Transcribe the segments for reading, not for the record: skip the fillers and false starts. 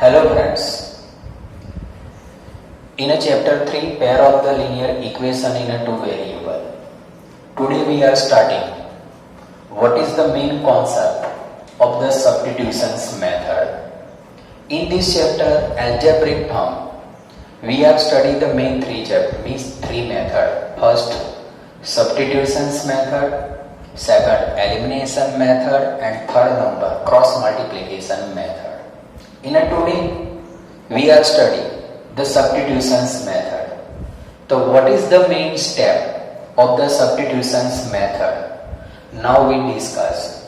Hello friends, in a chapter 3 pair of the linear equation in a two variable. Today we are starting what is the main concept of the substitutions method. In this chapter algebraic form we have studied the main three method. First substitutions method, second elimination method and third number cross multiplication method. In a today we are studying the substitutions method. So what is the main step of the substitutions method? Now we discuss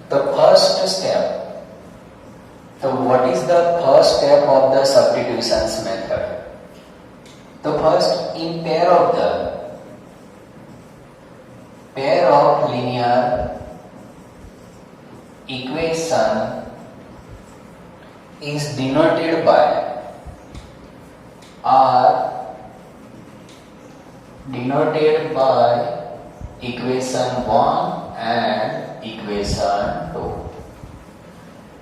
the first step. So what is the first step of the substitutions method? The first, in pair of linear equation is denoted by equation 1 and equation 2.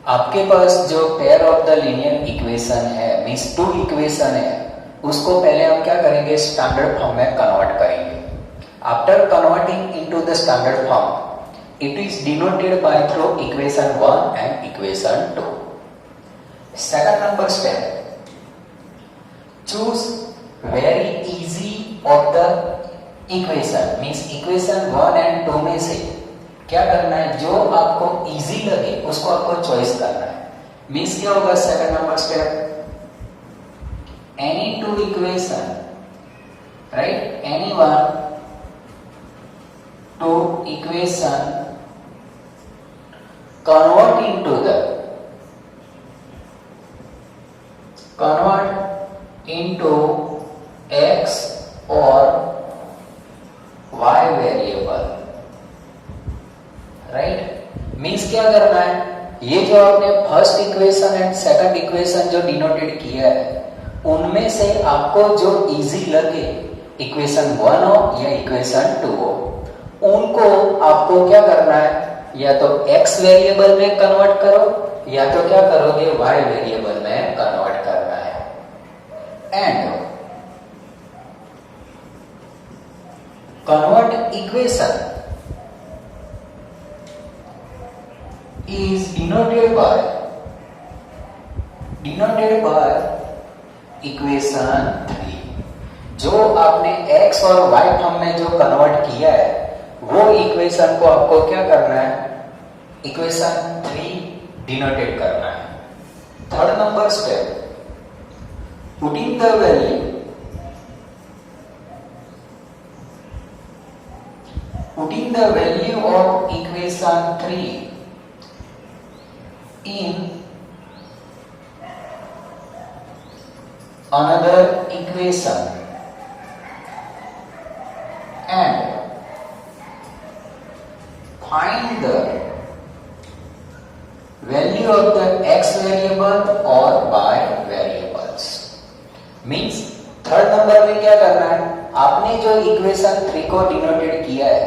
आपके पास जो pair of the linear equation है means two equation है, उसको पहले हम क्या करेंगे, standard form में कन्वर्ट करेंगे. After converting into the standard form it is denoted by through equation 1 and equation 2. Second number step, choose very easy of the equation means equation 1 and 2 में से क्या करना है, जो आपको easy लगे उसको आपको चॉइस करना है. मीन्स क्या होगा second number step, any two equation, right, any one two equation convert into x or y variable, right. Means क्या करना है, ये जो आपने first equation and second equation जो डिनोटेड किया है उनमें से आपको जो इजी लगे, इक्वेशन 1 हो या इक्वेशन 2 हो, उनको आपको क्या करना है, या तो x वेरिएबल में कन्वर्ट करो या तो क्या करोगे, y वेरिएबल में कन्वर्ट करना है. And convert equation is denoted by equation 3. जो आपने x और y फॉर्म में जो कन्वर्ट किया है वो इक्वेशन को आपको क्या करना है, इक्वेशन 3 डिनोटेड करना है. Third number step, putting the value of equation 3 in another equation and find the value of the x variable or y variables. Means third number में क्या करना है, आपने जो इक्वेशन 3 को डिनोटेड किया है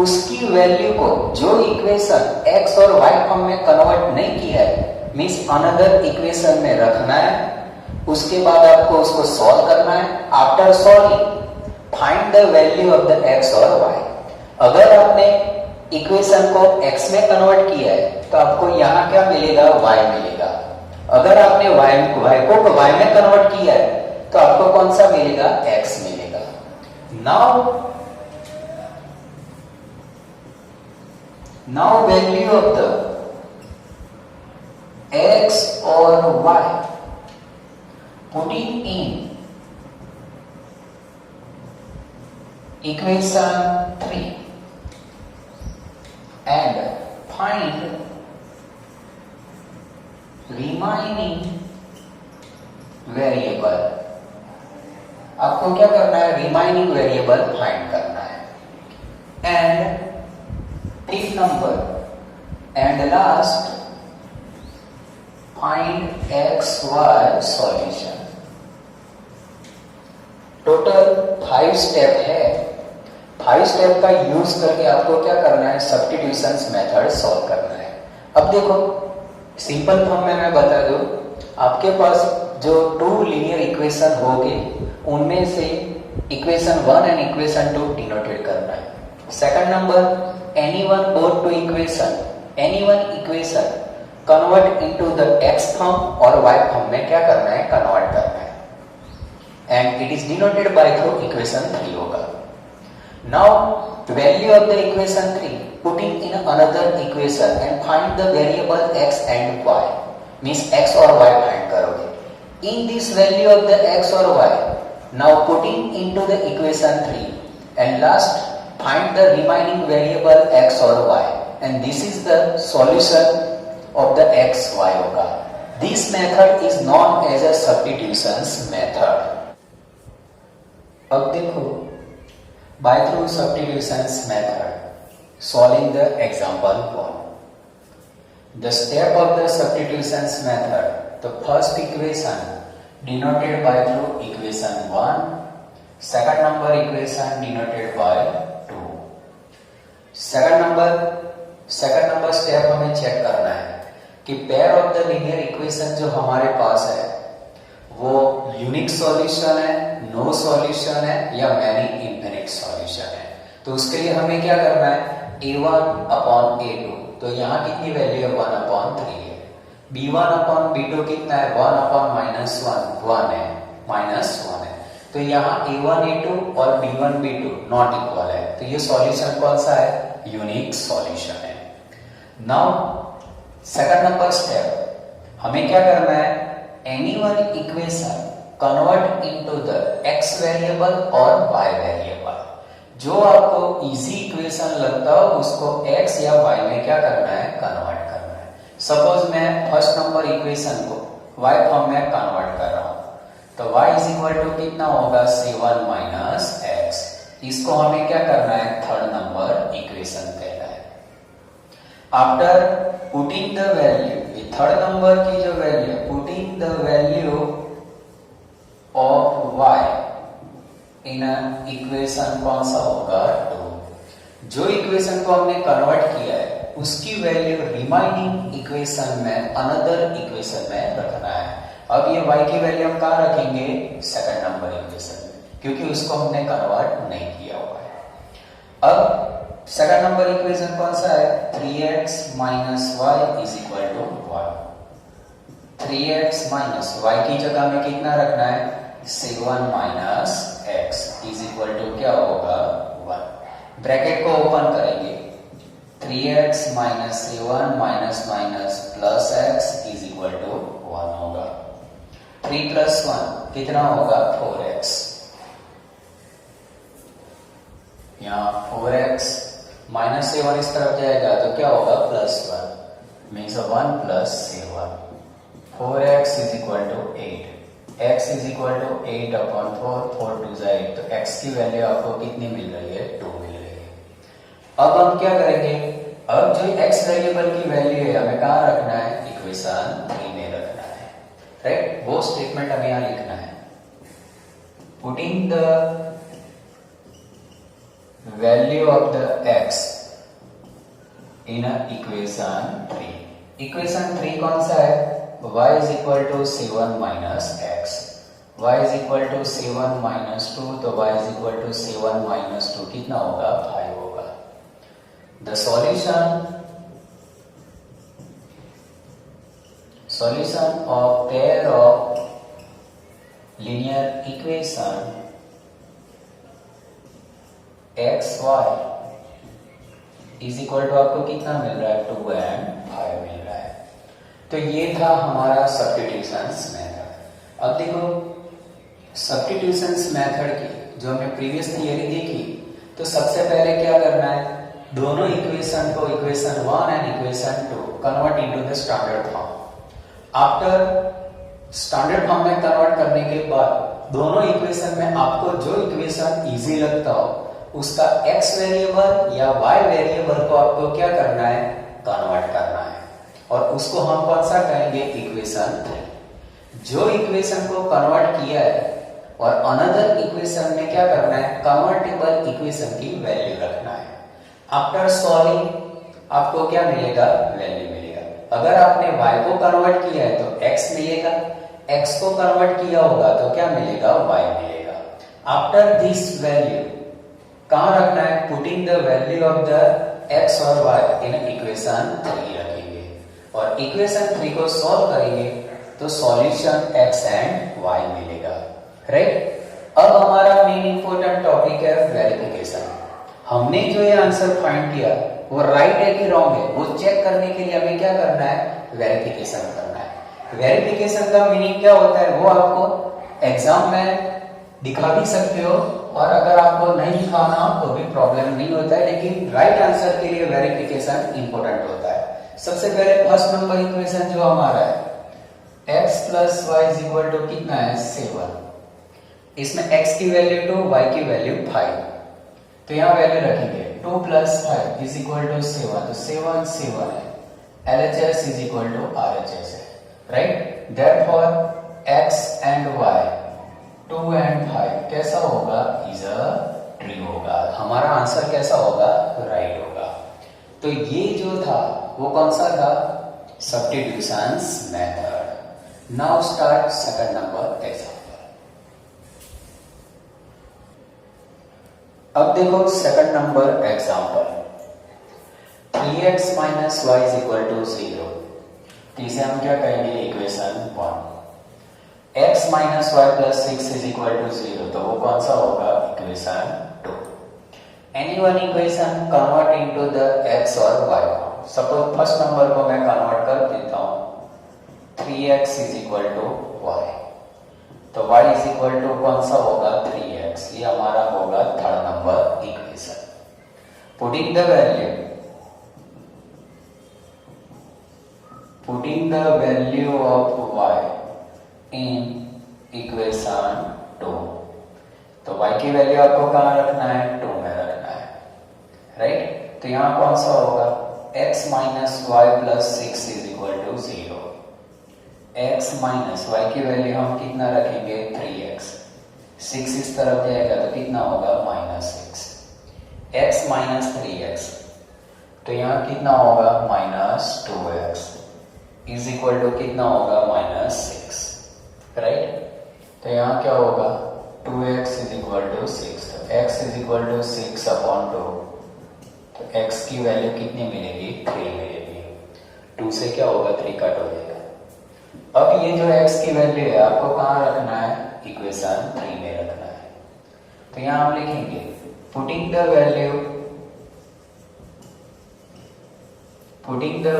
उसकी वैल्यू को जो इक्वेशन x और y फॉर्म में कन्वर्ट नहीं किया है मीन्स अनदर इक्वेशन में रखना है. उसके बाद आपको उसको सॉल्व करना है. After solving find the value of the x और y. अगर आपने इक्वेशन को x में कन्वर्ट किया है तो आपको यहाँ क्या मिलेगा, y मिलेगा. अगर आपने y को y में कन्वर्ट किया है तो आपको कौन सा मिलेगा, x मिलेगा. Now value of the x और y putting in equation 3 and find remaining variable. आपको क्या करना है, रिमाइनिंग वेरिएबल फाइंड करना है. And tick number and last find x y solution. Total 5 step है. 5 स्टेप का यूज करके आपको क्या करना है, सब्स्टिट्यूशंस मेथड सॉल्व करना है. अब देखो सिंपल फॉर्म में मैं बता दूं, आपके पास जो 2 लीनियर इक्वेशन होंगे उनमें से इक्वेशन 1 एंड इक्वेशन 2 डिनोटेड करना है। Second number, any one both two equation, any one equation convert into the x form और वाई फॉर्म में क्या करना है, कन्वर्ट करना है, and it is denoted by through equation 3 होगा। Now value of the equation 3 putting in another equation and find the variable x and y, means x और y find करोगे। in this value of the x or y, now putting into the equation 3 and last find the remaining variable x or y, and this is the solution of the x y होगा। this method is known as a substitutions method। अब देखो, by through substitutions method solving the example 1. The step of the substitutions method, the first equation denoted by through equation 1, second number equation denoted by 2. second number step हमें check करना है कि pair of the linear equation जो हमारे पास है वो unique solution है, no solution है या मैनी इनफिनिट सॉल्यूशन है। तो उसके लिए हमें क्या करना है, a1 अपॉन a2, तो यहाँ कितनी वैल्यू है 1 अपॉन 3 है। b1 अपॉन b2 कितना है 1 अपॉन माइनस 1 है, माइनस 1 है। तो यहाँ a1 a2 और b1 b2 नॉट इक्वल है, तो ये सॉल्यूशन कौन सा है, यूनिक सॉल्यूशन है। नाउ सेकंड नंबर स्टेप हमें क्या करना है, any one equation convert into the x variable और y वेरिएबल, जो आपको इजी इक्वेशन लगता हो उसको x या y में क्या करना है, कन्वर्ट करना है। सपोज मैं फर्स्ट नंबर इक्वेशन को y फॉर्म में कन्वर्ट कर रहा हूं, तो y इज इक्वल टू कितना होगा 7 माइनस x, इसको हमें क्या करना है, थर्ड नंबर इक्वेशन कहना है। After putting the value, third number की जो value, putting the value of y in equation कौन सा होगा 2, जो इक्वेशन को हमने कन्वर्ट किया है उसकी वैल्यू रिमाइनिंग इक्वेशन में, अनदर इक्वेशन में रखना है। अब ये y की वैल्यू हम कहाँ रखेंगे, सेकंड नंबर इक्वेशन में, क्योंकि उसको हमने कन्वर्ट नहीं किया हुआ है। अब सेकंड नंबर इक्वेशन कौन सा है, 3x minus y is equal to 1। 3x minus y की जगह में कितना रखना है, 7 minus x is equal to क्या होगा 1। ब्रैकेट को ओपन करेंगे, 3x minus 7 minus minus plus x is equal to 1 होगा। 3 प्लस 1 कितना होगा 4x, यहाँ 4x माइनस 7 इस तरफ जाएगा तो क्या होगा plus 1, means 1 plus 7, 4x is equal to 8, x is equal to 8 upon 4, 4 two 8, तो x की वैल्यू आपको कितनी मिल रही है, 2 मिल रही है। अब हम क्या करेंगे, अब जो x वेरिएबल की वैल्यू है हमें कहाँ रखना है, इक्वेशन 3 में रखना है, राइट। वो स्टेटमेंट हमें यहाँ लिखना है, putting the value of the x in equation 3। Equation 3 कौन सा है, y is equal to 7 minus x, y is equal to 7 minus 2, तो y is equal to 7 minus 2 कितना होगा 5 होगा। The solution of pair of linear equation x y is equal to आपको कितना मिल रहा है, 2 and 5 मिल रहा है। तो ये था हमारा सब्स्टिट्यूशंस मेथड। अब देखो सब्स्टिट्यूशंस मेथड की जो हमने प्रीवियस थियरी देखी, तो सबसे पहले क्या करना है, दोनों इक्वेशन को equation 1 and equation 2 convert into the standard form. After standard form में कन्वर्ट करने के बाद दोनों इक्वेशन में आपको जो इक्वेशन इजी लगता हो उसका x वेरिएबल या y वेरिएबल को आपको क्या करना है, कन्वर्ट करना है, और उसको हम कौन सा कहेंगे, इक्वेशन 3। जो इक्वेशन को कन्वर्ट किया है और अनदर इक्वेशन में क्या करना है, कन्वर्टेबल इक्वेशन की वैल्यू रखना है। आफ्टर सॉल्विंग आपको क्या मिलेगा, वैल्यू मिलेगा। अगर आपने y को कन्वर्ट किया है तो x मिलेगा, x को कन्वर्ट किया होगा तो क्या मिलेगा, y मिलेगा। आफ्टर दिस वैल्यू कहां रखना है, putting the value of the x और y इन इक्वेशन 3 रखेंगे और इक्वेशन 3 को सॉल्व करेंगे तो सॉल्यूशन x एंड y मिलेगा, राइट। अब हमारा मेन इंपॉर्टेंट टॉपिक है वेरिफिकेशन। हमने जो ये आंसर फाइंड किया वो राइट है कि रॉन्ग है, वो चेक करने के लिए हमें क्या करना है, वेरिफिकेशन करना है। वेरिफिकेशन का मीनिंग क्या होता है वो आपको एग्जाम में दिखा भी सकते हो और अगर आपको नहीं दिखाना तो भी प्रॉब्लम नहीं होता है, लेकिन राइट आंसर के लिए वेरिफिकेशन इंपॉर्टेंट होता है। सबसे पहले फर्स्ट नंबर इक्वेशन जो हमारा है x plus y is equal to कितना है 7, इसमें x की वैल्यू 2 y की वैल्यू 5, तो यहां वैल्यू रखेंगे 2 प्लस 5 इज इक्वल टू 7, तो 7 7 है, LHS is equal to RHS है, right. Therefore x and y 2 and 5 कैसा होगा, इज अ ट्रू होगा, हमारा आंसर कैसा होगा, राइट होगा। तो ये जो था वो कौन सा था, substitutions method. Now start second number example. अब देखो second number example, 3x minus y is equal to 0, तो इसे हम क्या कहेंगे, equation 1। x minus y plus 6 is equal to 0, तो वो कौन सा होगा, equation 2। Any one equation convert into the x और y। सपोज फर्स्ट नंबर को मैं कन्वर्ट कर देता हूं, 3x is equal to y, तो y इज इक्वल टू कौन सा होगा, 3x, ये हमारा होगा third number equation. Putting the value of y in equation 2, तो y की वैल्यू आपको कहां रखना है, 2 में रखना है, राइट। तो यहां कौन सा होगा, x minus y plus 6 is equal to 0, x minus y की वैल्यू हम कितना रखेंगे, 3x, 6 इस तरफ जाएगा तो कितना होगा, -6, x माइनस 3x, तो यहाँ कितना होगा, -2x इज इक्वल टू कितना होगा, -6, राइट। तो यहाँ क्या होगा, 2x इज इक्वल टू 6, तो x is equal to 6 upon 2, तो x की वैल्यू कितनी मिलेगी, 3 मिलेगी। 2 से क्या होगा, 3 कट हो जाएगा। अब ये जो x की वैल्यू है आपको कहां रखना है, इक्वेशन 3 में रखना है, तो यहां हम लिखेंगे putting the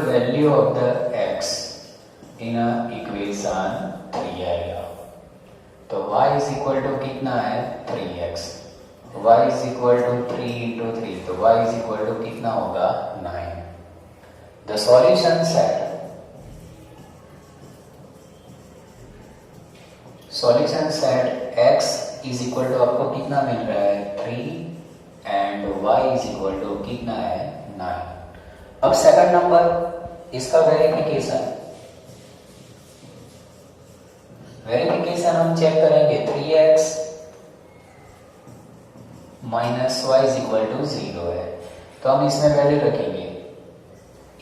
value of the x in equation 3 आएगा, तो y इज इक्वल टू कितना है, 3x, y is equal to 3 into 3, तो y इज इक्वल टू कितना होगा, 9। The solution set x is equal to आपको कितना मिल रहा है, 3 and y is equal to कितना है, 9। अब सेकंड नंबर, इसका वेरिफिकेशन हम चेक करेंगे, 3x minus y is equal to 0 है, तो हम इसमें वैल्यू रखेंगे,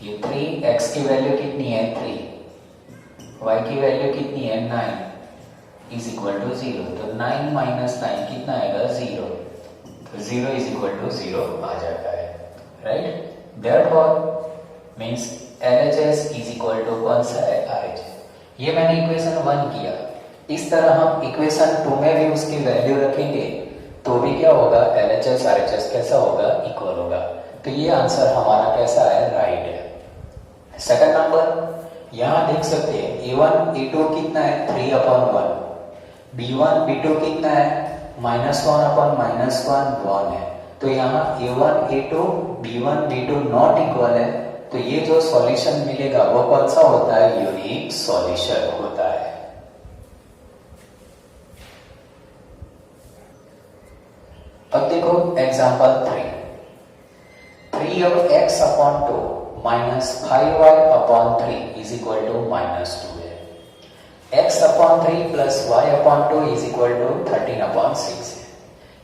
ये 3x की वैल्यू कितनी है, 3, y की वैल्यू कितनी है, 9 इज इक्वल टू 0, तो 9 माइनस 9 कितना आएगा, 0, तो 0 इज इक्वल टू 0 आ जाता है, right. Therefore means LHS is equal to कौन सा है, RHS। ये मैंने इक्वेशन 1 किया, इस तरह हम इक्वेशन 2 में भी उसकी वैल्यू रखेंगे तो भी क्या होगा, LHS RHS कैसा होगा, इक्वल होगा। तो ये आंसर हमारा कैसा है, राइट है। सेकंड नंबर यहां देख सकते हैं, A1 A2 कितना है, 3/1, B1 B2 कितना है, -1 अपॉन -1 1 है, तो यहाँ A1 A2 B1 B2 not equal है, तो ये जो सॉल्यूशन मिलेगा वो कौन सा होता है, यूनिक सॉल्यूशन होता है। अब देखो example 3 of x upon 2 minus 5y upon 3 is equal to -2 है, x upon 3 plus y upon 2 is equal to 13/6 है।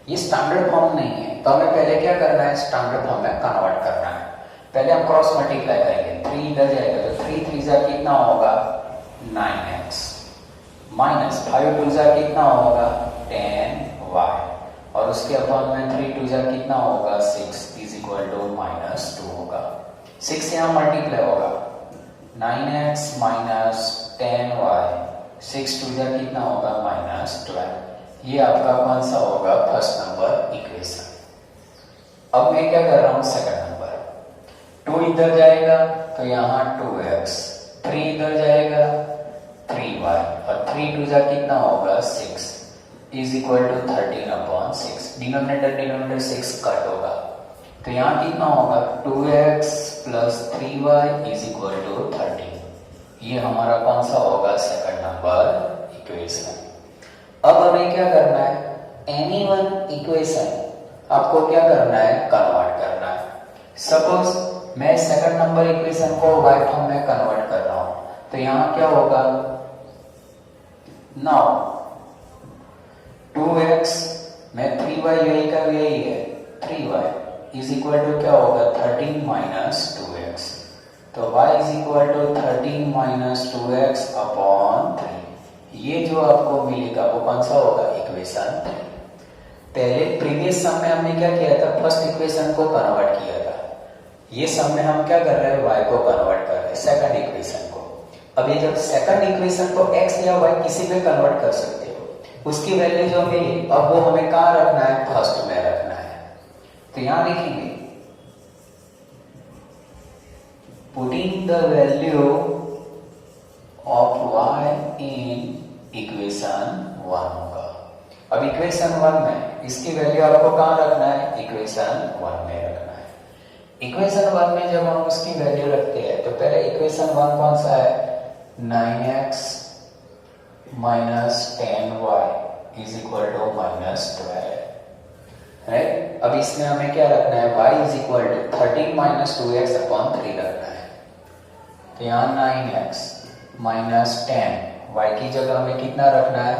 ये स्टैंडर्ड फॉर्म नहीं है, तो हमें पहले क्या करना है, स्टैंडर्ड फॉर्म में कन्वर्ट करना है। पहले हम क्रॉस मल्टीप्लाई करेंगे, 3 इधर जाएगा तो 3 3 3 जा कितना होगा 9x माइनस 5 2 जा कितना होगा 10y और उसके अपॉन में 3 2 जा कितना होगा 6 इज इक्वल टू -2 होगा। 6 यहाँ मल्टीप्लाई होगा 9x माइनस 10y 6 2 जा कितना होगा -12। ये आपका कौन सा होगा फर्स्ट नंबर इक्वेशन। अब मैं क्या कर रहा हूं सेकंड नंबर 2 इधर जाएगा तो यहाँ 2x 3 इधर जाएगा 3y और 3 2 जा कितना होगा 6 is equal to 13/6 denominator 6 cut होगा तो यहाँ कितना होगा 2x plus 3y is equal to 13। ये हमारा कौन सा होगा सेकंड नंबर इक्वेशन। अब हमें क्या करना है एनी वन इक्वेशन आपको क्या करना है कन्वर्ट करना है। सपोज मैं सेकंड नंबर इक्वेशन को y फॉर्म में कन्वर्ट कर रहा हूं तो यहां क्या होगा नाउ 2x में 3y यही का यही है 3y इज इक्वल टू क्या होगा 13 माइनस 2x तो y is equal to 13 minus 2x upon 3। ये जो आपको मिलेगा वो कौन सा होगा इक्वेशन 3। पहले प्रीवियस सम में हमने क्या किया था फर्स्ट इक्वेशन को कन्वर्ट किया था। ये सम में हम क्या कर रहे हैं y को कन्वर्ट कर रहे हैं सेकंड इक्वेशन को। अब ये जब सेकंड इक्वेशन को x या y किसी पे कन्वर्ट कर सकते हो उसकी वैल्यू जो मिली अब वो हमें कहाँ रखना है फर्स्ट में रखना है। तो यहां लिखेंगे putting the value of y in equation 1 होगा। अब इक्वेशन 1 में इसकी वैल्यू आपको कहां रखना है इक्वेशन 1 में रखना है। इक्वेशन 1 में जब हम उसकी वैल्यू रखते हैं तो पहले इक्वेशन 1 कौन सा है 9x minus 10y is equal to -12 right. अब इसमें हमें क्या रखना है y is equal to 13 minus 2x upon 3 रखना है। तो यहाँ 9x माइनस 10 y की जगह हमें कितना रखना है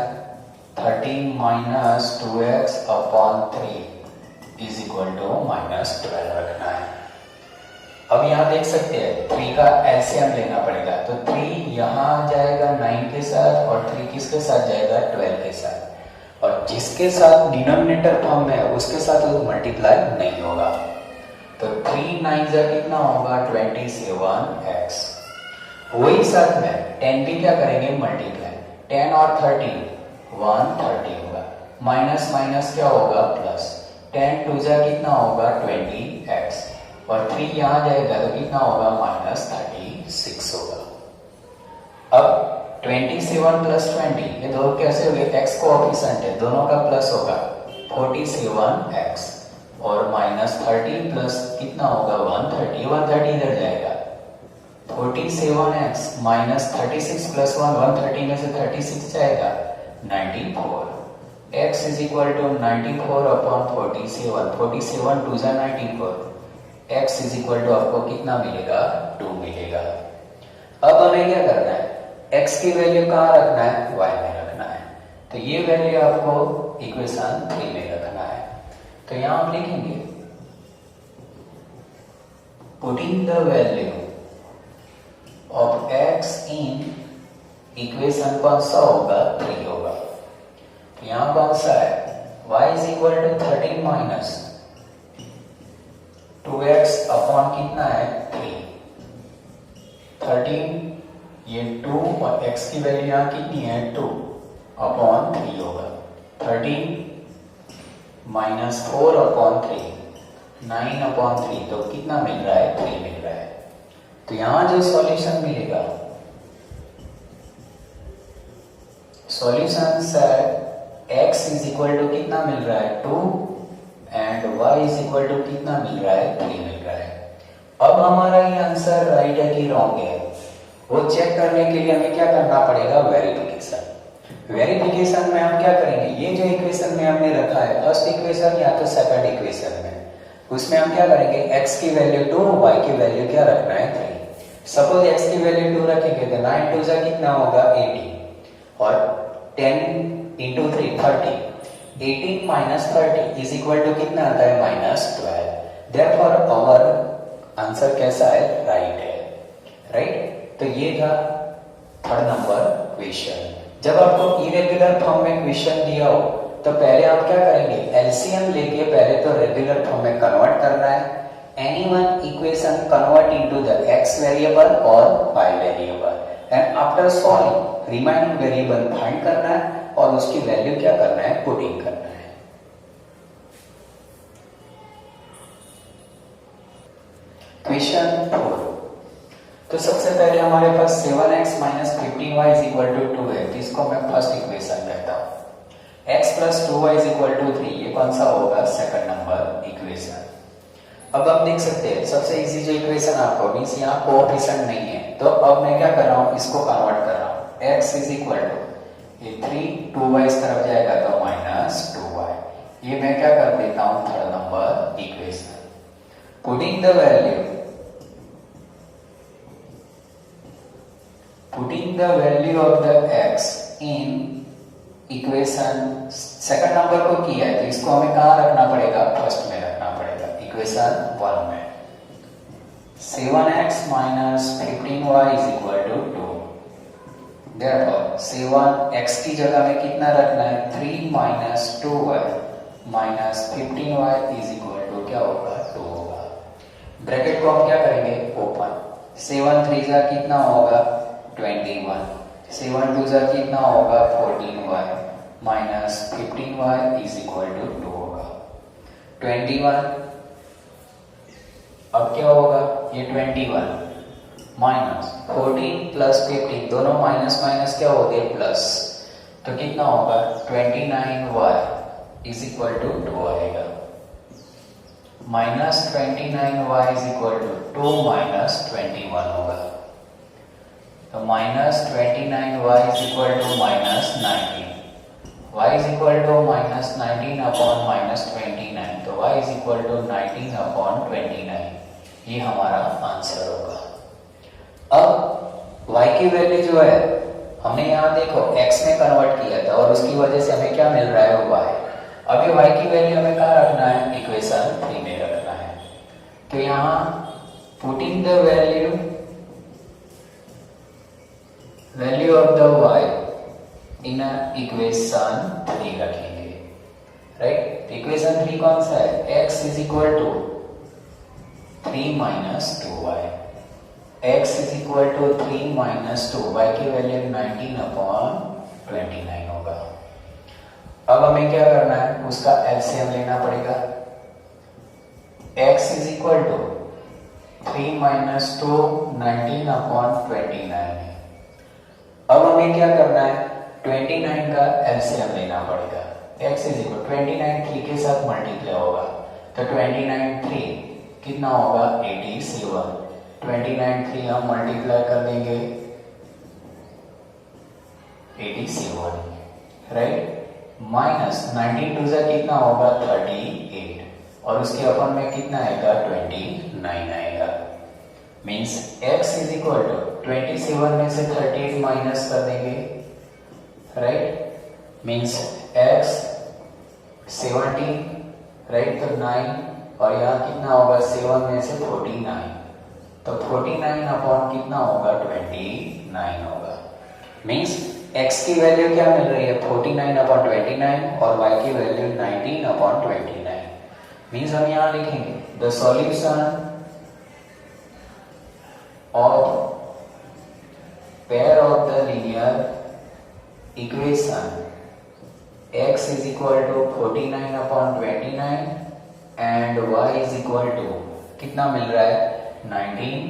13 minus 2x upon 3 is equal to -12 रखना है। अब यहाँ देख सकते हैं 3 का एलसीएम लेना पड़ेगा तो 3 यहाँ जाएगा 9 के साथ और 3 किसके साथ जाएगा 12 के साथ और जिसके साथ डिनोमिनेटर फॉर्म में है उसके साथ वो मल्टीप्लाई नहीं होगा तो 3 9 जा कितना होगा 27x। वही साथ में 10 भी क्या करेंगे मल्टीप्लाई 10 और 13 130 होगा माइनस माइनस क्या होगा प्लस 10 2 जा कितना होगा 20x और 3 यहाँ जाएगा तो कितना होगा -36 होगा। अब 27 प्लस 20 ये दो कैसे हो गए x कोएफिशिएंट है दोनों का प्लस होगा 47x और -30 प्लस कितना होगा 130 इधर जाएगा 47x माइनस 36 प्लस 130 में से 36 जाएगा 94 x is equal to 94 upon 47 2 जा 94 x इज इक्वल टू आपको कितना मिलेगा 2 मिलेगा। अब हमें क्या करना है x की वैल्यू कहाँ रखना है y में रखना है तो ये वैल्यू आपको इक्वेशन 3 में रखना है। तो यहाँ हम लिखेंगे putting the value of x in equation कौन सा होगा 3 होगा। यहाँ कौन सा है y is equal to 13 minus 2x upon कितना है 3 13 ये 2 और x की वैल्यू यहाँ कितनी है 2 अपॉन 3 होगा 13 माइनस 4 अपॉन 3 9 अपॉन 3 तो कितना मिल रहा है 3 मिल रहा है। तो यहां जो सॉल्यूशन मिलेगा सॉल्यूशन से x इज इक्वल टू कितना मिल रहा है 2 and y is equal to कितना मिल रहा है 3 मिल रहा है। अब हमारा ये आंसर राइट है कि रॉन्ग है वो चेक करने के लिए हमें क्या करना पड़ेगा वेरिफिकेशन। वेरिफिकेशन में हम क्या करेंगे ये जो इक्वेशन में हमने रखा है फर्स्ट इक्वेशन या तो सेकंड इक्वेशन में उसमें हम क्या करेंगे x की वैल्यू 2 y की वैल्यू क्या रखना है 3। सपोज x की वैल्यू 2 रखेंगे तो 9 2 जा कितना होगा 80 और 10 into 3 30 18 minus 30 is equal to कितना आता है -12। देयरफॉर आवर आंसर कैसा है राइट है राइट। तो ये था थर्ड नंबर क्वेश्चन। जब आपको इरेगुलर फॉर्म में क्वेश्चन दिया हो तो पहले आप क्या करेंगे, एलसीएम लेके पहले तो रेगुलर फॉर्म में कन्वर्ट करना है। Any one equation convert into the X variable और Y variable and after solving remaining variable find करना है और उसकी वैल्यू क्या करना है, पुटिंग करना है। क्वेश्चन 4। तो सबसे पहले हमारे पास 7x minus 15y is equal to 2 है, तो इसको मैं फर्स्ट इक्वेशन कहता हूँ। x plus 2y is equal to 3, ये कौन सा होगा, सेकंड नंबर इक्वेशन। अब आप देख सकते हैं सबसे इजी जो इक्वेशन आपको मीन्स यहाँ कोएफिशिएंट नहीं है, तो अब मैं क्या कर रहा हूँ, इसको कन्वर्ट कर रहा हूँ। x इज इक्वल टू ये 3, 2y इस तरफ जाएगा तो माइनस 2y, ये मैं क्या कर देता हूँ third number equation. Putting the value of the x in equation second number को किया है, तो इसको हमें कहाँ रखना पड़ेगा, फर्स्ट में रखना पड़ेगा, इक्वेशन 1 में। 7x minus 15y is equal to 2, therefore 7x की जगह में कितना रखना है, 3 minus 2y minus 15y is equal to क्या होगा, 2 होगा। ब्रैकेट को हम क्या करेंगे, ओपन। 7 3 जा कितना होगा, 21, 7 2 जा कितना होगा, 14y minus 15y is equal to 2 होगा। 21 अब क्या होगा, ये 21 माइनस 14 प्लस 15, दोनों माइनस माइनस क्या हो गए प्लस, तो कितना होगा 29y इज इक्वल टू 2 आएगा। Minus 29y is equal to 2 minus 21 होगा, तो minus 29y is equal to minus 19, y is equal to minus 19 upon minus 29, तो y is equal to 19 upon 29, ये हमारा आंसर होगा। अब y की वैल्यू जो है हमने यहाँ देखो x में कन्वर्ट किया था और उसकी वजह से हमें क्या मिल रहा है, y। अब ये y की वैल्यू हमें कहाँ रखना है, इक्वेशन 3 में रखना है। तो यहाँ putting the value of the y in equation 3 रखेंगे, राइट। इक्वेशन 3 कौन सा है, x is equal to 3 minus 2y, x is equal to 3 minus 2, y की वैल्यू 19 अपॉन 29 होगा। अब हमें क्या करना है, उसका एलसीएम लेना पड़ेगा। x is equal to 3 minus 2 19 upon 29। अब हमें क्या करना है, 29 का एलसीएम लेना पड़ेगा। x इज इक्वल 29 3 के साथ मल्टीप्लाई होगा, तो 29 3 कितना होगा 87, 29 3 हम मल्टीप्लाई कर देंगे 87, राइट। माइनस 19 2 से कितना होगा 38 और उसके अपन में कितना आएगा 29 आएगा। Means x is equal to 27 में से 38 माइनस कर देंगे, राइट। मीन्स x 70, राइट, तो 9 और यहाँ कितना होगा 7 में से 49, तो 49 अपॉन कितना होगा 29 होगा। मीन्स x की वैल्यू क्या मिल रही है 49 अपॉन 29 और y की वैल्यू 19 अपॉन 29। मीन्स हम यहाँ लिखेंगे the solution of pair of the linear equation x is equal to 49 upon 29 and y is equal to कितना मिल रहा है 19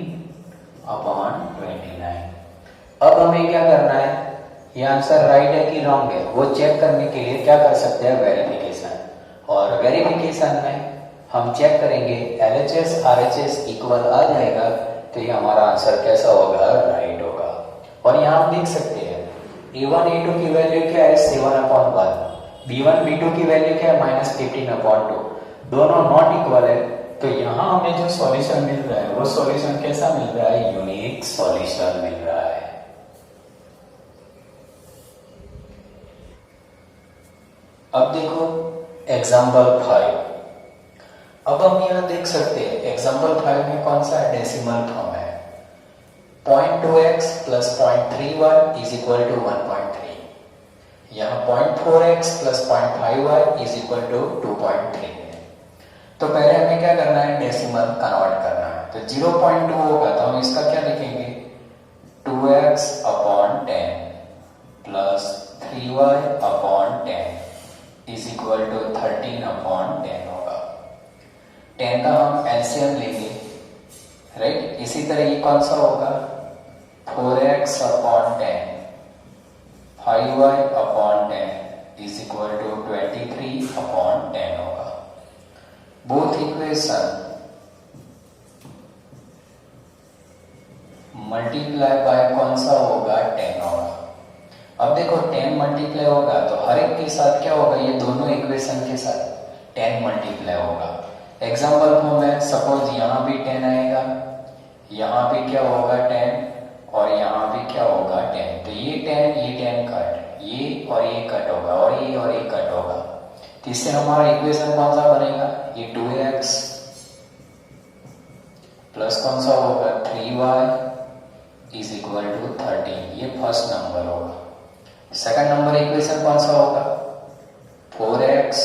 upon 29। अब हमें क्या करना है, ये आंसर राइट है कि रॉन्ग है वो चेक करने के लिए क्या कर सकते हैं, वेरिफिकेशन। और वेरिफिकेशन में हम चेक करेंगे LHS RHS इक्वल आ जाएगा तो ये हमारा आंसर कैसा होगा, राइट होगा। और यहाँ आप देख सकते हैं A1 A2 की वैल्यू क्या है 7/1, B1 B2 की वैल्यू क्या है -15/2, दोनों नॉट इक्वल है। तो यहाँ हमें जो सॉल्यूशन मिल रहा है वो सॉल्यूशन कैसा मिल रहा है, यूनिक सॉल्यूशन मिल रहा है। अब देखो एग्जाम्पल 5। अब हम यहाँ देख सकते हैं एग्जाम्पल 5 में कौन सा डेसिमल फॉर्म है। 0.2x plus 0.3y is equal to 1.3, यहाँ 0.4x plus 0.5y is equal to 2.3 है। तो पहले हमें क्या करना है, डेसिमल कन्वर्ट करना है। तो 0.2 होगा तो हम इसका क्या लिखेंगे, 2x upon 10 plus 3y upon 10 is equal to 13 upon 10 होगा। 10 का हम एलसीएम लेंगे, राइट। इसी तरह ये कौन सा होगा, 4x upon 10 5y upon 10 is equal to 23 upon 10 होगा। बोथ इक्वेशन मल्टीप्लाई बाय कौन सा होगा, 10 होगा। अब देखो 10 मल्टीप्लाई होगा तो हर एक के साथ क्या होगा, ये दोनों इक्वेशन के साथ 10 मल्टीप्लाई होगा। एग्जाम्पल फॉर्म है, सपोज यहाँ भी 10 आएगा, यहाँ भी क्या होगा 10 और यहाँ भी क्या होगा 10। तो ये 10 कट, ये और ये कट होगा और ये कट होगा। तो इससे हमारा इक्वेशन कौन सा बनेगा, ये 2x प्लस कौन सा होगा 3y इज इक्वल टू 13। ये फर्स्ट नंबर होगा। सेकंड नंबर इक्वेशन कौन सा होगा, 4x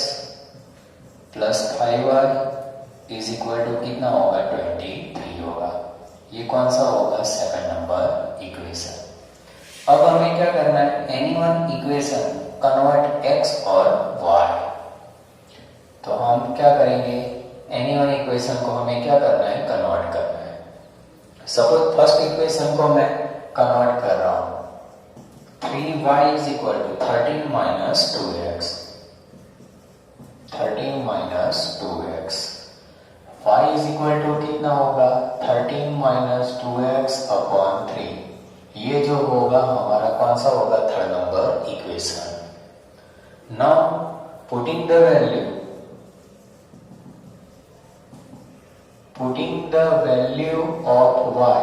plus 5y is equal to कितना होगा, 23 होगा। ये कौन सा होगा, सेकंड नंबर इक्वेशन। अब हमें क्या करना है, any one equation convert x और y। तो हम क्या करेंगे, एनी वन इक्वेशन को हमें क्या करना है, कन्वर्ट करना है। सपोज फर्स्ट इक्वेशन को मैं कन्वर्ट कर रहा हूं, 3y is equal to 13 minus 2x, 13 minus 2x, y is equal to कितना होगा, 13 माइनस 2x अपॉन 3। ये जो होगा हमारा कौन सा होगा, third number equation. Now putting the value of y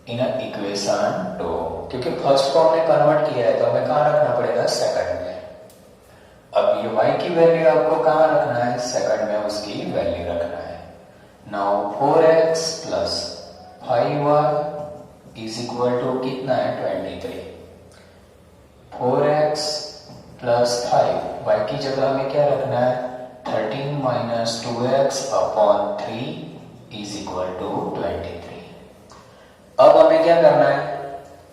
in equation 2, क्योंकि फर्स्ट को हमने कन्वर्ट किया है तो हमें कहाँ रखना पड़ेगा, सेकंड में। अब ये y की वैल्यू आपको कहाँ रखना है, सेकंड में उसकी वैल्यू रखना है। Now 4x plus 5y is equal to कितना है, 23। 4x प्लस 5, y की जगह हमें क्या रखना है, 13 minus 2x upon 3 is equal to 23। अब हमें क्या करना है,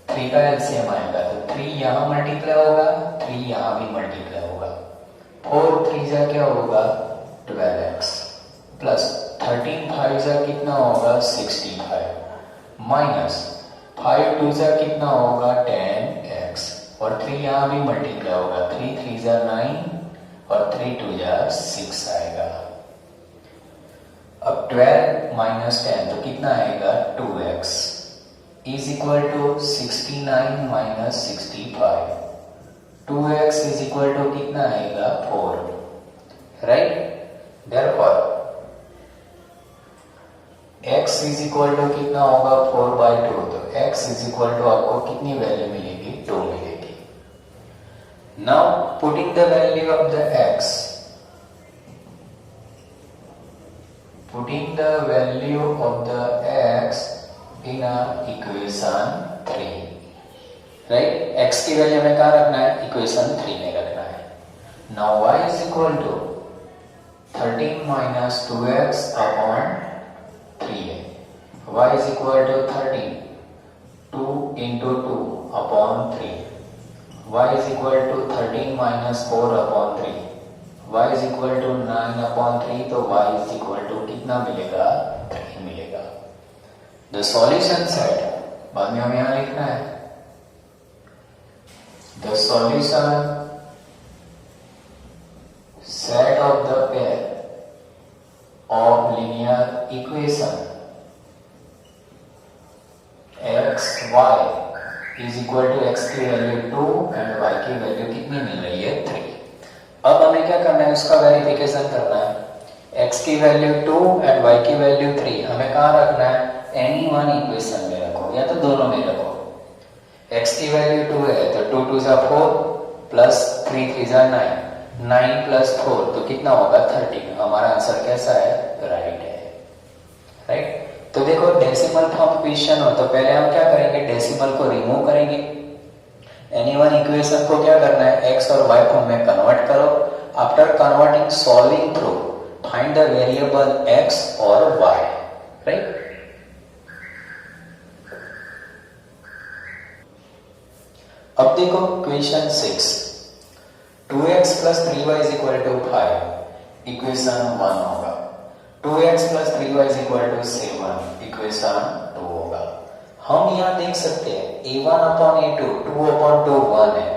3 का एलसीएम आएगा तो 3 यहाँ मल्टीप्लाई होगा, 3 यहाँ भी मल्टीप्लाई होगा। 4 3 जा क्या होगा, 12x प्लस 13 5 जा कितना होगा, 65 माइनस 5 2 जा कितना होगा, 10x और 3 यहाँ भी मल्टीप्लाई होगा। 3 3 जा 9 और 3 2 जा 6 आएगा। अब 12 माइनस 10 तो कितना आएगा, 2x is equal to 69 minus 65। 2x is equal to कितना आएगा, 4, right. Therefore x is equal to कितना होगा, 4/2। तो x इज इक्वल टू आपको कितनी वैल्यू मिलेगी, 2 मिलेगी। Now putting the value of the x, putting the value of the x in equation 3, right. x की वैल्यू हमें कहाँ रखना है, इक्वेशन 3 में रखना है। Now y is equal to 13 minus 2x upon 3 है। y is equal to 13 2 into 2 upon 3, y is equal to 13 minus 4 upon 3, y is equal to 9 upon 3। तो y इज इक्वल टू कितना मिलेगा, 3 मिलेगा। द सॉल्यूशन सेट बाद में हमें यहां लिखना है, the solution set of the pair of linear equation x y is equal to x की वैल्यू 2 एंड y की वैल्यू कितनी मिल रही है, 3। अब हमें क्या करना है, उसका वेरिफिकेशन करना है। x की वैल्यू 2 एंड y की वैल्यू 3 हमें कहाँ रखना है, एनी वन इक्वेशन में रखो या तो दोनों में रखो। x की वैल्यू 2 है तो 2 2 जा 4 प्लस 3 3 जा 9, 9 प्लस 4 तो कितना होगा, 13। हमारा आंसर कैसा है, राइट है, राइट। तो देखो डेसिमल फॉर्म क्वेश्चन हो तो पहले हम क्या करेंगे, डेसिमल को रिमूव करेंगे। एनी वन इक्वेशन को क्या करना है, एक्स और वाई फॉर्म में कन्वर्ट करो। After converting solving through find the variable x और वाई, राइट। अब देखो question 6, 2x plus 3y is equal to 5, equation 1 होगा। 2x plus 3y is equal to 7, equation 2 होगा। हम यहाँ देख सकते हैं a1 upon a2 2 upon 2 1 है,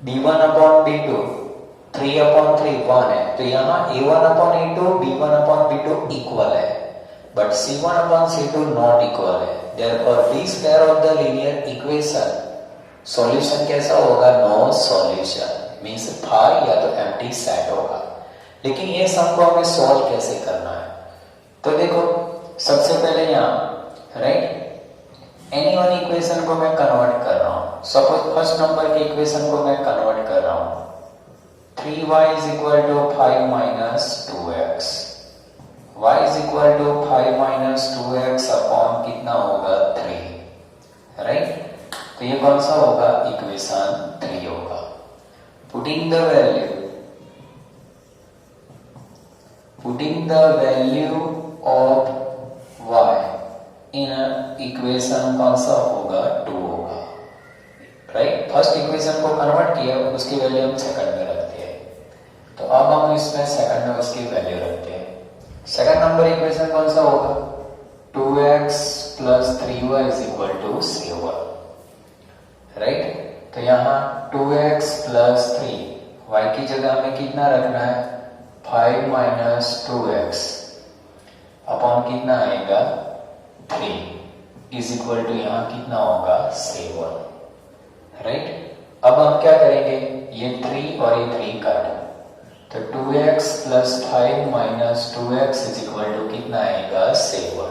b1 upon b2 3 upon 3 1 है, तो यहाँ a1 upon a2 b1 upon b2 equal है, but c1 upon c2 not equal है। therefore this pair of the linear equation solution कैसा होगा, नो सॉल्यूशन, मींस फाई या तो एम्प्टी सेट होगा। लेकिन ये सम को हमें सॉल्व कैसे करना है, तो देखो सबसे पहले यहाँ राइट एनी वन इक्वेशन को मैं कन्वर्ट कर रहा हूं। सपोज फर्स्ट नंबर के इक्वेशन को मैं कन्वर्ट कर रहा हूं, 3y is equal to 5 minus 2x, y is equal to 5 minus 2x upon कितना होगा 3, राइट। तो ये कौन सा होगा, इक्वेशन 3 होगा। Putting the value of y in equation कौन सा होगा, 2 होगा, राइट। फर्स्ट इक्वेशन को कन्वर्ट किया, उसकी वैल्यू हम सेकंड में रखते हैं, तो अब हम इसमें सेकंड में उसकी वैल्यू रखते हैं। सेकंड नंबर इक्वेशन कौन सा होगा, 2x plus 3y is equal to 7, right. तो यहाँ 2x plus 3, y की जगह हमें कितना रखना है, 5 minus 2x अपॉन कितना आएगा 3 इज इक्वल टू यहाँ कितना होगा 7, राइट। अब हम क्या करेंगे, ये 3 और ये 3 काटो, तो 2x plus 5 minus 2x is equal to कितना आएगा 7।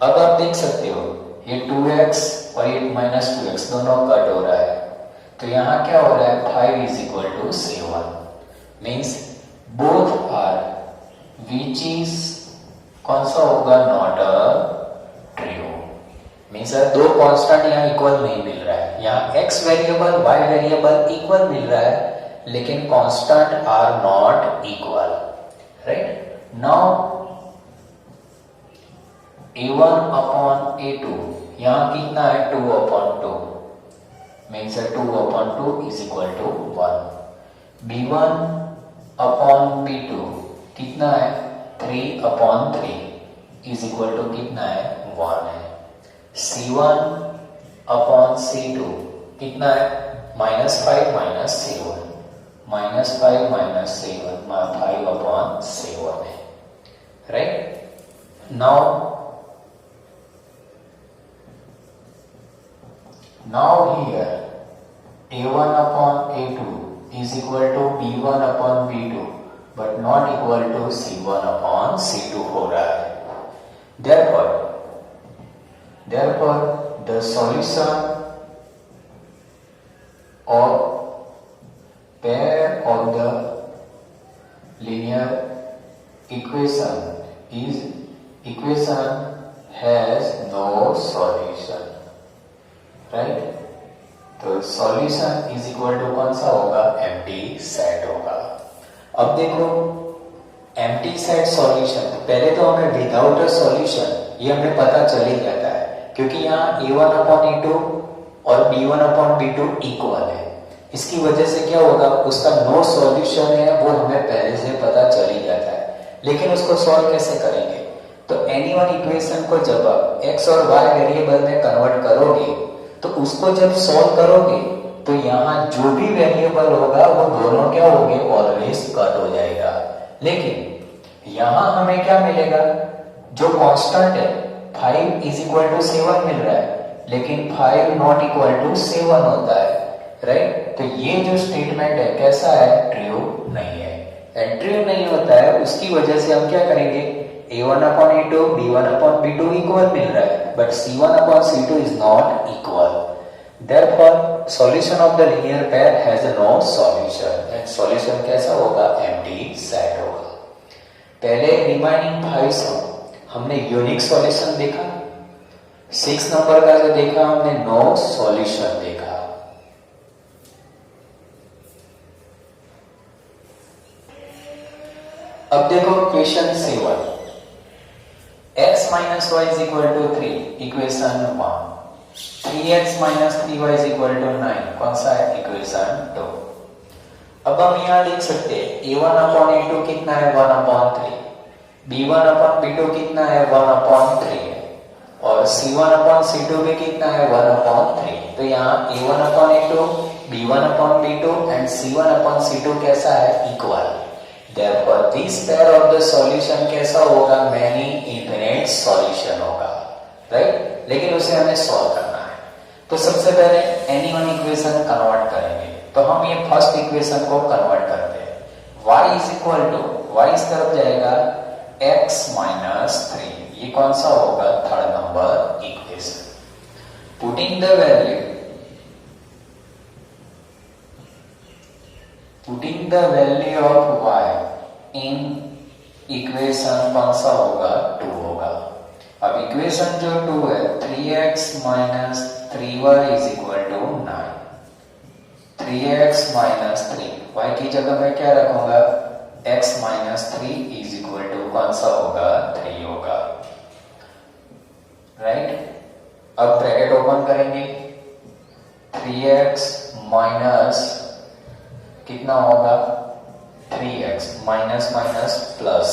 अब आप देख सकते हो ये 2x और ये माइनस 2x दोनों कट हो रहा है, तो यहाँ क्या हो रहा है 5 is equal to 7, means both are, which is कौन सा होगा, नॉट अ ट्रू, मीन्स दो कांस्टेंट यहाँ इक्वल नहीं मिल रहा है। यहाँ x variable y variable equal मिल रहा है, लेकिन constant are not equal, right. Now a1 upon a2 यहाँ कितना है 2 upon 2, means 2 upon 2 is equal to 1। b1 upon b2 कितना है 3 upon 3 is equal to कितना है 1 है। c1 upon c2 कितना है -5 minus 7, -5 minus 7 5 upon 7 है, right. Now here a1 upon a2 is equal to b1 upon b2 but not equal to c1 upon c2 हो रहा है। Therefore the solution of pair of the linear equation has no solution, right. तो solution is equal to कौन सा होगा, empty set होगा। अब देखो एम्प्टी सेट सॉल्यूशन, पहले तो हमें विदाउट अ सॉल्यूशन ये हमें पता चल ही जाता है, क्योंकि यहाँ a1 अपॉन a2 और b1 अपॉन b2 इक्वल है। इसकी वजह से क्या होगा, उसका नो सॉल्यूशन है वो हमें पहले से पता चल ही जाता है। लेकिन उसको सॉल्व कैसे करेंगे, तो एनी वन इक्वेशन को जब आप x और y वेरिएबल में कन्वर्ट करोगे, तो उसको जब सॉल्व करोगे तो यहाँ जो भी वेरिएबल होगा वो दोनों क्या होंगे, ऑलवेज कट हो जाएगा। लेकिन यहाँ हमें क्या मिलेगा, जो कांस्टेंट है 5 इज इक्वल टू 7 मिल रहा है, लेकिन 5 नॉट इक्वल टू 7 होता है, राइट। तो ये जो स्टेटमेंट है कैसा है, ट्रू नहीं है। एंड ट्रू नहीं होता है, उसकी वजह से हम क्या करेंगे, a1 upon a2 b1 upon b2 equal मिल रहा है, but c1 upon c2 is not equal. Therefore solution of the linear pair has no solution, and solution कैसा होगा, empty set होगा। पहले रिमाइनिंग 5 सम हमने यूनिक सॉल्यूशन देखा, 6 नंबर का जो देखा हमने नो सॉल्यूशन देखा। अब देखो question 7, x minus y is equal to 3, equation 1, 3x minus 3y is equal to 9, कौन सा है, इक्वेशन 2। अब हम यहां लिख सकते हैं a1 अपॉन a2 कितना है, 1 अपॉन 3, b1 अपॉन b2 कितना है, 1 अपॉन 3 है, और c1 अपॉन c2 भी कितना है, 1 अपॉन 3। तो यहाँ a1 upon a2, b1 upon b2 and c1 upon c2 कैसा है, equal. Therefore, this pair of the solution कैसा होगा, many infinite solution होगा, राइट। लेकिन उसे हमें सॉल्व करना है, तो सबसे पहले एनी वन इक्वेशन कन्वर्ट करेंगे। तो हम ये फर्स्ट इक्वेशन को कन्वर्ट करते हैं, y is equal to, y इस तरफ जाएगा x माइनस 3, ये कौन सा होगा, third number equation. Putting the value, putting the value of y in equation कौन सा होगा, 2 होगा। अब इक्वेशन जो 2 है, 3x minus 3y is equal to 9, 3x minus 3, y की जगह मैं क्या रखूंगा, x minus 3 is equal to कौन सा होगा, 3 होगा, राइट। अब ब्रैकेट ओपन करेंगे, 3x माइनस कितना होगा, 3x minus minus plus,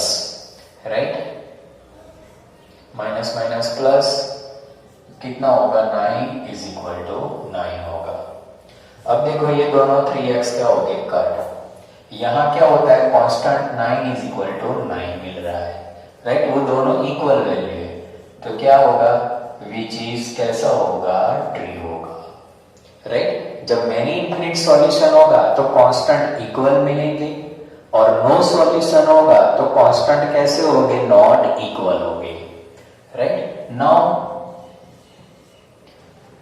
right, minus minus plus कितना होगा, 9 इज इक्वल टू 9 होगा। अब देखो ये दोनों 3x क्या हो गए, कट। यहां क्या होता है, कांस्टेंट 9 इज इक्वल टू 9 मिल रहा है, राइट, वो दोनों इक्वल वैल्यू है, तो क्या होगा, विच इज कैसा होगा, ट्रू होगा, राइट। जब मैनी इनफिनिट सॉल्यूशन होगा तो कांस्टेंट इक्वल मिलेंगे, और नो सॉल्यूशन होगा तो कांस्टेंट कैसे होंगे, नॉट इक्वल होंगे, राइट। नाउ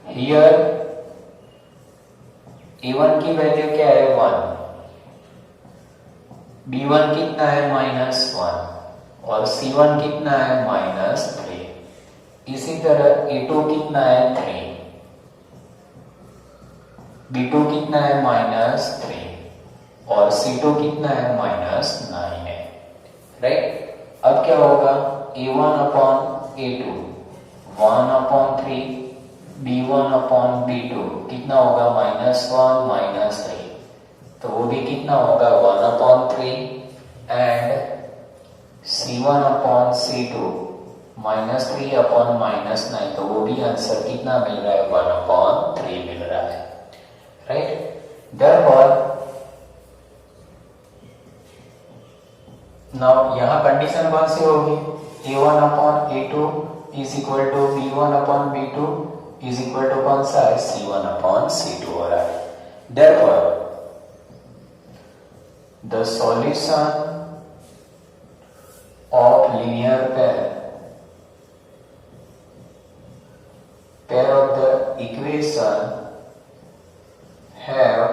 हियर a1 की वैल्यू क्या है, 1, b1 कितना है, -1, और c1 कितना है, -3। इसी तरह a2 कितना है, 3, b2 कितना है, -3, और c2 कितना है, -9 है, राइट। अब क्या होगा, a1 upon a2 1 upon 3, b1 upon b2 कितना होगा, -1 -3, तो वो भी कितना होगा, 1 upon 3, and c1 upon c2 -3 upon -9, तो वो भी आंसर कितना मिल रहा है, 1 अपॉन 3 मिल रहा है, राइट। Therefore, नाउ यहाँ कंडीशन कौन सी होगी, a1 upon a2 is equal to b1 upon b2 is equal to कौन सा है, c1 अपॉन c2 हो रहा है। Therefore, the solution of linear pair of the equation have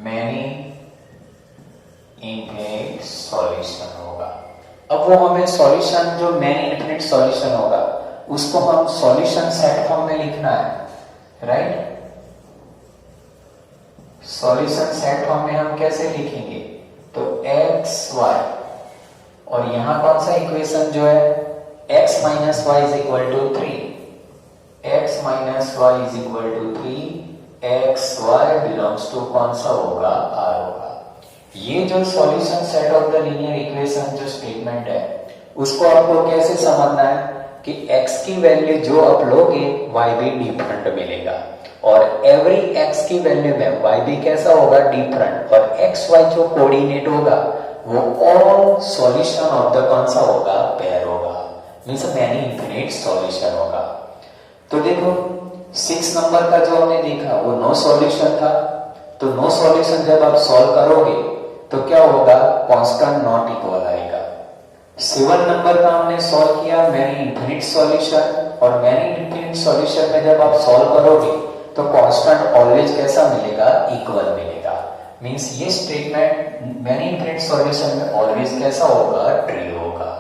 many infinite solution होगा। अब वो हमें सॉल्यूशन जो मैनी इनफिनिट सॉल्यूशन होगा उसको हम सॉल्यूशन सेट फॉर्म में लिखना है, राइट। सॉल्यूशन सेट फॉर्म में हम कैसे लिखेंगे, तो x y, और यहां कौन सा इक्वेशन जो है, x minus y is equal to 3, x minus y is equal to 3, x y belongs to कौन सा होगा, आर होगा। ये जो solution set of the linear equation जो स्टेटमेंट है उसको आपको कैसे समझना है कि x की वैल्यू जो आप लोगे y भी डिफरेंट मिलेगा, और एवरी x की वैल्यू में y भी कैसा होगा, डिफरेंट, और x y जो कोऑर्डिनेट होगा वो ऑल सॉल्यूशन ऑफ द कौन सा होगा, पेयर होगा, मींस मैनी इनफिनिट सॉल्यूशन होगा। तो देखो 6 नंबर का जो हमने देखा वो नो सॉल्यूशन था, तो नो सॉल्यूशन जब आप सॉल्व करोगे तो क्या होगा, कांस्टेंट नॉट इक्वल आएगा। 7 नंबर का हमने सॉल्व किया मैनी इनफिनिट सॉल्यूशन, और मैनी इनफिनिट सॉल्यूशन में जब आप सॉल्व करोगे तो कांस्टेंट ऑलवेज कैसा मिलेगा, इक्वल मिलेगा, मींस ये स्टेटमेंट मैनी इनफिनिट सॉल्यूशन में ऑलवेज कैसा होगा, ट्रू होगा,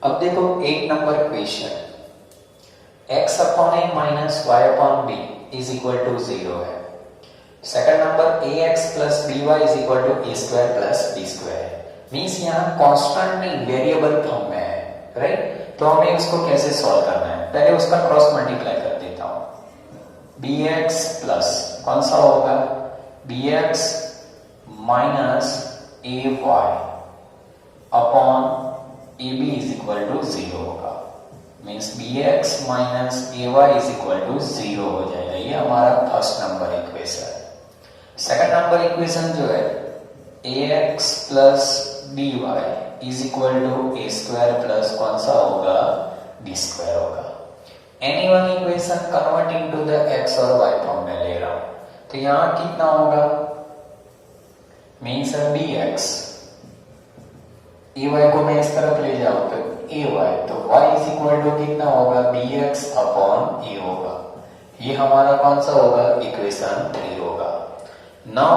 अब देखो 8 number question, x upon a minus y upon b is equal to 0 है। Second number ax plus by is equal to a square plus b square है। Means यहाँ constant नहीं वेरिएबल फॉर्म में है, राइट। तो हमें उसको कैसे सॉल्व करना है, पहले उसका क्रॉस मल्टीप्लाई कर देता हूं। bx प्लस कौन सा होगा, bx minus ay upon ab is equal to 0 होगा। Means bx minus ay is equal to 0 हो जाएगा। ये हमारा first number equation. Second number equation जो है ax plus by is equal to a square plus कौन सा होगा, b स्क्वायर होगा। Any one equation convert into the x और y फॉर्म में ले रहा हूं, तो यहां कितना होगा, मीन्स bx ay को मैं इस तरफ ले जाऊं तो ay, तो y इज इक्वल टू कितना होगा, bx अपॉन a होगा। ये हमारा कौन सा होगा, इक्वेशन 3 होगा। Now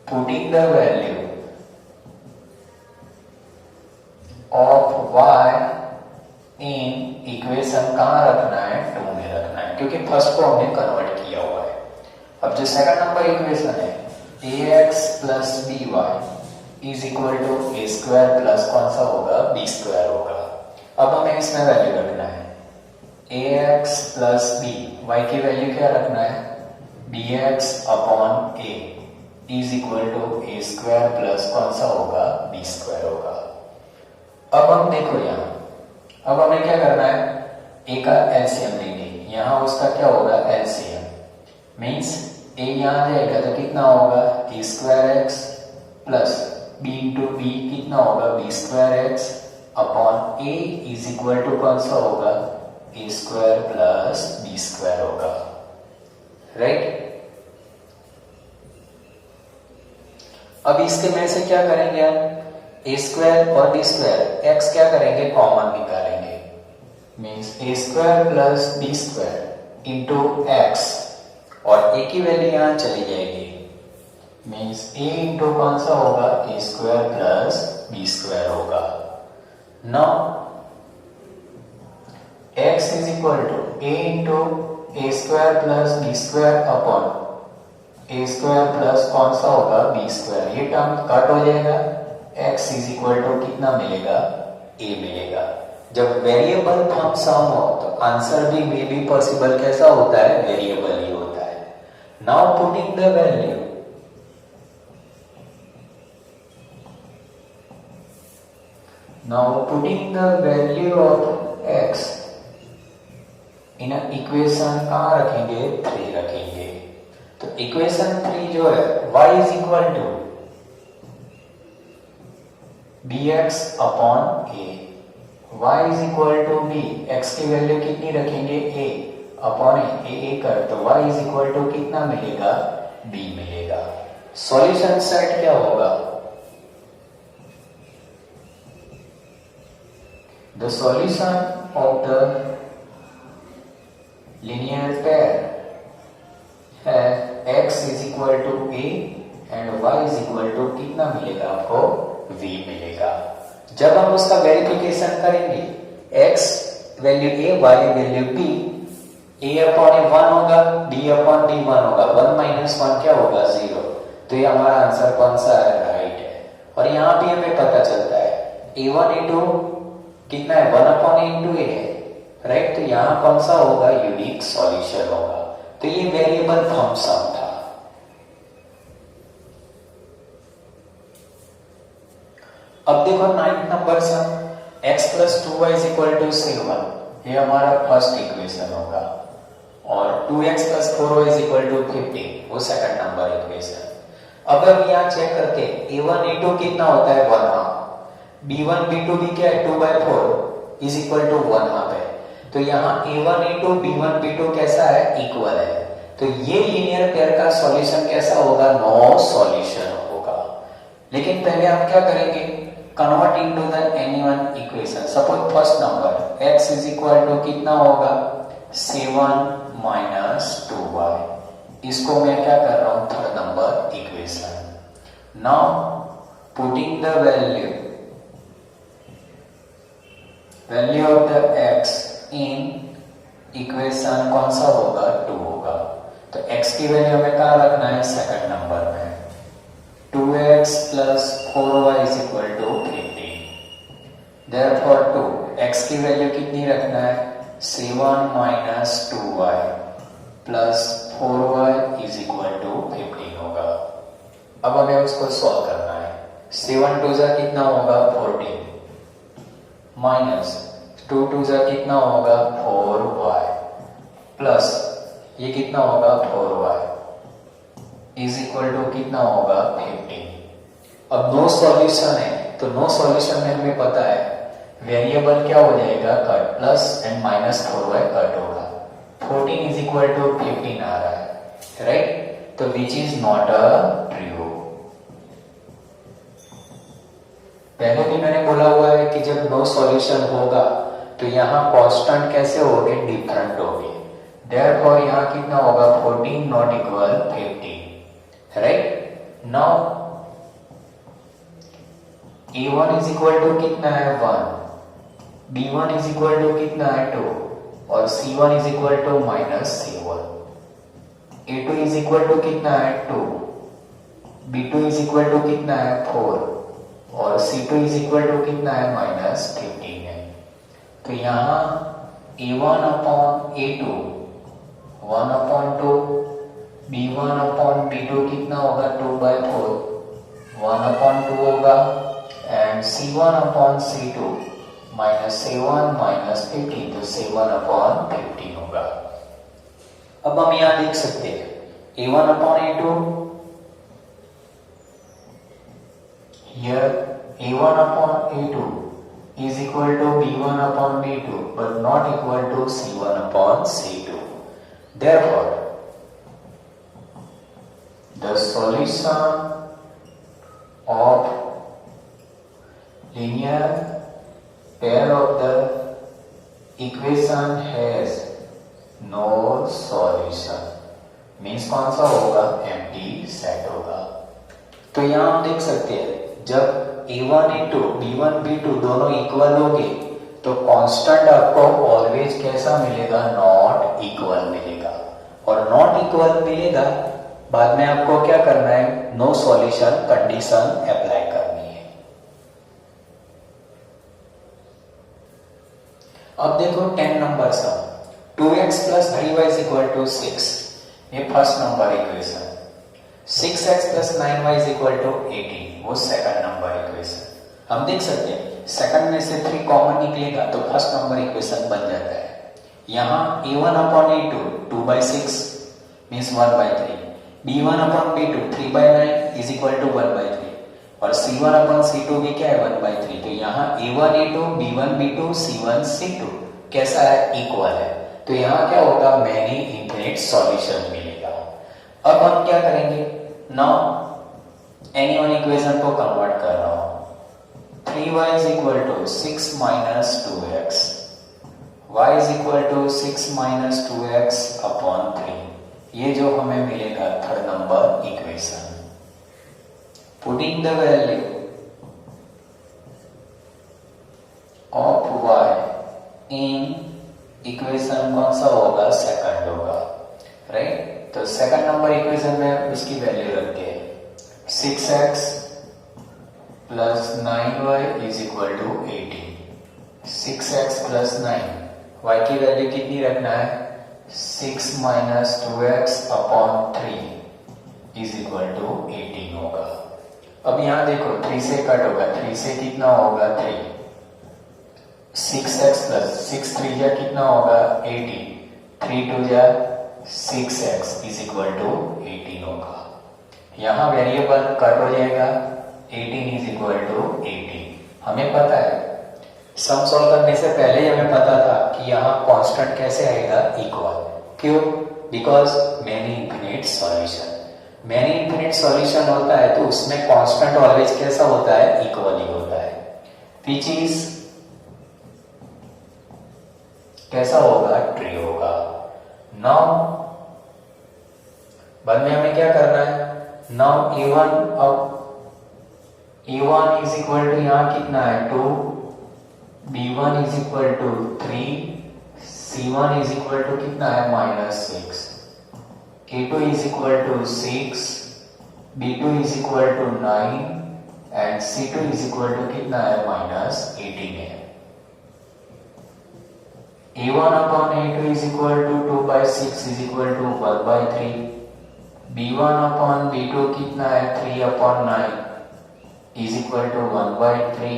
putting the value of y in equation कहां रखना है, 2 में रखना है, क्योंकि फर्स्ट को हमने कन्वर्ट किया हुआ है। अब जो सेकंड नंबर इक्वेशन है ax plus by is equal to a square plus कौन सा होगा, b स्क्वायर होगा। अब हमें इसमें वैल्यू रखना है ax प्लस b, y की वैल्यू क्या रखना है, bx upon a is equal to a square plus कौन सा होगा, b स्क्वायर होगा। अब हम देखो यहाँ, अब हमें क्या करना है, a का एलसीएम लेंगे, यहाँ उसका क्या होगा, एलसीएम मीन्स a यहाँ जाएगा तो कितना होगा, a square x plus b into b कितना होगा, b square x upon a is equal to कौन सा होगा, a square plus b square होगा, राइट। अब इसके में से क्या करेंगे हम, a स्क्वायर और b स्क्वायर, x क्या करेंगे, कॉमन निकालेंगे, means a square plus b square into x, और a की वैल्यू यहां चली जाएगी, मीन्स a इंटू कौन सा होगा, a square plus b square होगा। Now x is equal to a into a square plus b square upon a square plus कौन सा होगा, b स्क्वायर। ये टर्म कट हो जाएगा, x इज इक्वल टू कितना मिलेगा, a मिलेगा। जब वेरिएबल फॉर्म सम हो तो आंसर भी मे बी पॉसिबल कैसा होता है, वेरिएबल ही होता है। Now putting the value of x in equation कहां रखेंगे, 3 रखेंगे। तो इक्वेशन 3 जो है y is equal to bx upon a, y is equal to b, x की वैल्यू कितनी रखेंगे, a अपॉन a कर, तो y इज इक्वल टू कितना मिलेगा, b मिलेगा। सॉल्यूशन सेट क्या होगा, the solution of the linear pair है x is equal to a and y is equal to कितना मिलेगा आपको, v मिलेगा। जब हम उसका वेरिफिकेशन करेंगे, x value a, y value b, a upon a 1 होगा, b अपॉन b 1 होगा, 1 माइनस 1 क्या होगा, 0। तो ये हमारा आंसर कौन सा है, राइट है। और यहाँ भी हमें पता चलता है a1 a2 कितना है, 1 अपॉन a इंटू a है, राइट। तो यहाँ कौन सा होगा, यूनिक सॉल्यूशन होगा। तो ये वेरिएबल फॉर्म सम था। अब देखो 9th number sum, x plus 2y is equal to 7, ये हमारा फर्स्ट इक्वेशन होगा, और 2x plus 4y is equal to 15, वो सेकंड नंबर इक्वेशन। अब हम यहाँ चेक करते हैं, a1 a2 कितना होता है, 1 हाफ, b1 b2 भी क्या है, 2/4 इज इक्वल टू 1 हाफ है। तो यहाँ a1 a2 b1 b2 कैसा है, इक्वल है। तो ये लीनियर पेयर का सॉल्यूशन कैसा होगा, नो सॉल्यूशन होगा। लेकिन पहले हम क्या करेंगे, convert into the any one equation. Suppose first number x is equal to कितना होगा, 7 माइनस 2y, इसको मैं क्या कर रहा हूं, third number equation. Now putting the value value of the x in equation कौन सा होगा? 2 होगा। तो x की वैल्यू हमें कहाँ रखना है? सेकंड नंबर में। 2x plus 4y is equal to 15. Therefore 2 x की वैल्यू कितनी रखना है? 7 minus 2y plus 4y is equal to 15 होगा। अब हमें उसको सॉल्व करना है। 7 2 जा कितना होगा? 14 माइनस 2 2 जा कितना होगा? 4y प्लस ये कितना होगा? 4y इज इक्वल टू कितना होगा? 15। अब नो सॉल्यूशन है तो नो सॉल्यूशन में हमें पता है वेरिएबल क्या हो जाएगा? Cut, plus and minus 4y cut होगा। 14 इज इक्वल टू 15 आ रहा है, राइट? तो which is not a true. पहले भी मैंने बोला हुआ है कि जब नो सॉल्यूशन होगा तो यहाँ कांस्टेंट कैसे होंगे? डिफरेंट होंगे। देयरफॉर यहाँ कितना होगा? 14 not equal 15, right? Now a1 is equal to कितना है? 1, b1 इज इक्वल टू कितना है? 2 और c1 is equal to minus c1। a2 is equal to कितना है? 2, b2 इज इक्वल टू कितना है? 4 और c2 इज इक्वल टू कितना है? माइनस 15 है। तो यहाँ a1 upon a2 1 upon 2, b1 upon b2 कितना होगा? 2/4 1 अपॉन 2 होगा and c1 upon c2 minus 7 minus 15 तो 7 अपॉन 15 होगा। अब हम यहाँ देख सकते हैं a1 upon a2 here a1 upon a2 is equal to b1 upon b2 but not equal to c1 upon c2. Therefore, the solution of linear pair of the equation has no solution. Means कौन सा होगा? empty set होगा। तो यहाँ हम देख सकते हैं जब a1 a2 b1 b2 दोनों इक्वल होंगे तो कांस्टेंट आपको ऑलवेज कैसा मिलेगा? नॉट इक्वल मिलेगा। और नॉट इक्वल मिलेगा बाद में आपको क्या करना है? नो सॉल्यूशन कंडीशन अप्लाई करनी है। अब देखो 10 number sum 2x plus 3y is equal to 6, ये first number equation. 6x plus 9y is equal to 18, वो सेकंड नंबर इक्वेशन। हम देख सकते हैं सेकंड में से 3 कॉमन निकलेगा तो फर्स्ट नंबर इक्वेशन बन जाता है। यहाँ a1 upon a2 2/6 means 1/3, b1 upon b2 3/9 is equal to 1/3 और c1 upon c2 भी क्या है? 1/3। तो यहाँ a1 a2 b1 b2 c1 c2 कैसा है? इक्वल है। तो यहाँ क्या होगा? मैनी इनफिनिट सॉल्यूशन मिलेगा। अब हम क्या करेंगे? नाउ एनी वन इक्वेशन को कन्वर्ट कर रहा हूं। 3y is equal to 6 minus 2x, y is equal to 6 minus 2x upon 3, ये जो हमें मिलेगा third number equation. Putting the value of y in equation कौन सा होगा? सेकंड होगा, राइट? तो सेकंड नंबर इक्वेशन में उसकी वैल्यू रखते हैं 6x plus 9y is equal to 18। 6x plus 9 y की वैल्यू कितनी रखना है? 6 minus 2x upon 3 is equal to 18 होगा। अब यहाँ देखो 3 से कट होगा, 3 से कितना होगा? 3। 6x plus 6 3 जा कितना होगा? 18, 3 2 जा 6x is equal to 18 होगा। यहाँ वेरिएबल कट हो जाएगा, 18 is equal to 18। हमें पता है सम सॉल्व करने से पहले ही हमें पता था कि यहाँ कांस्टेंट कैसे आएगा? इक्वल। क्यों? Because many infinite solution. Many infinite solution होता है तो उसमें कांस्टेंट ऑलवेज कैसा होता है? इक्वल ही होता है। विच इज कैसा होगा? ट्रू होगा। नाउ बाद में हमें क्या करना है? नाउ a1 अब a1 इज इक्वल टू यहाँ कितना है? 2 B1 is equal to 3, C1 is equal to कितना है -6, A2 is equal to 6, B2 is equal to 9 and C2 is equal to कितना है -18 है। A1 upon A2 is equal to 2 by 6 is equal to 1 by 3, B1 upon B2 कितना है 3 upon 9 is equal to 1 by 3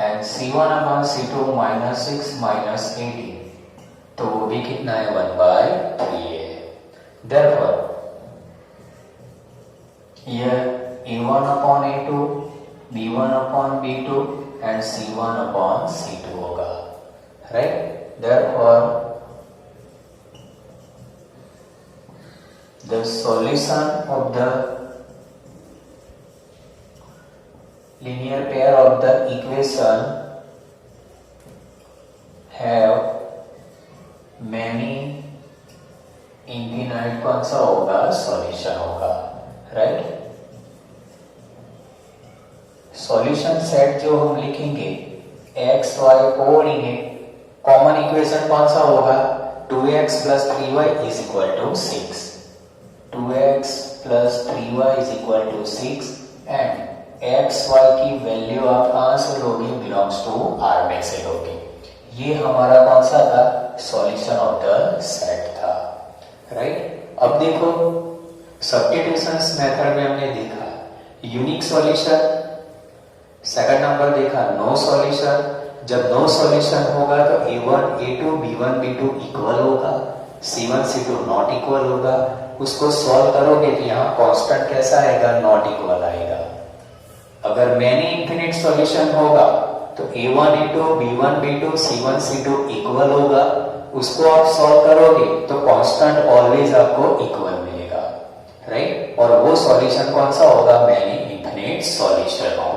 and C1 upon C2 -6 -18 तो वो भी कितना है 1 by 3 है। Therefore यह A1 upon A2, B1 upon B2 and C1 upon C2 होगा, right? Therefore the solution of the linear pair of the equation have many infinite कौन सा होगा सॉल्यूशन होगा, राइट। सॉल्यूशन सेट जो हम लिखेंगे x y coordinate common equation कौन सा होगा 2x plus 3y is equal to 6, 2x plus 3y is equal to 6 and x y की वैल्यू आप कहां से लोगे बिलोंग्स टू R में से लोगे। ये हमारा कौन सा था सॉल्यूशन ऑफ द सेट था, राइट। अब देखो सब्स्टिट्यूशंस मेथड में हमने देखा यूनिक सॉल्यूशन, सेकंड नंबर देखा नो सॉल्यूशन। जब नो सॉल्यूशन होगा तो A1 A2 B1 B2 equal होगा, C1 C2 नॉट इक्वल होगा। उसको सॉल्व करोगे तो यहाँ कांस्टेंट कैसा आएगा नॉट इक्वल आएगा। अगर मैनी इंफिनिट सॉल्यूशन होगा तो A1 A2 B1 B2 C1 C2 equal होगा, उसको आप सॉल्व करोगे तो कांस्टेंट ऑलवेज आपको इक्वल मिलेगा, राइट। और वो सॉल्यूशन कौन सा होगा मैनी इंफिनिट सॉल्यूशन होगा।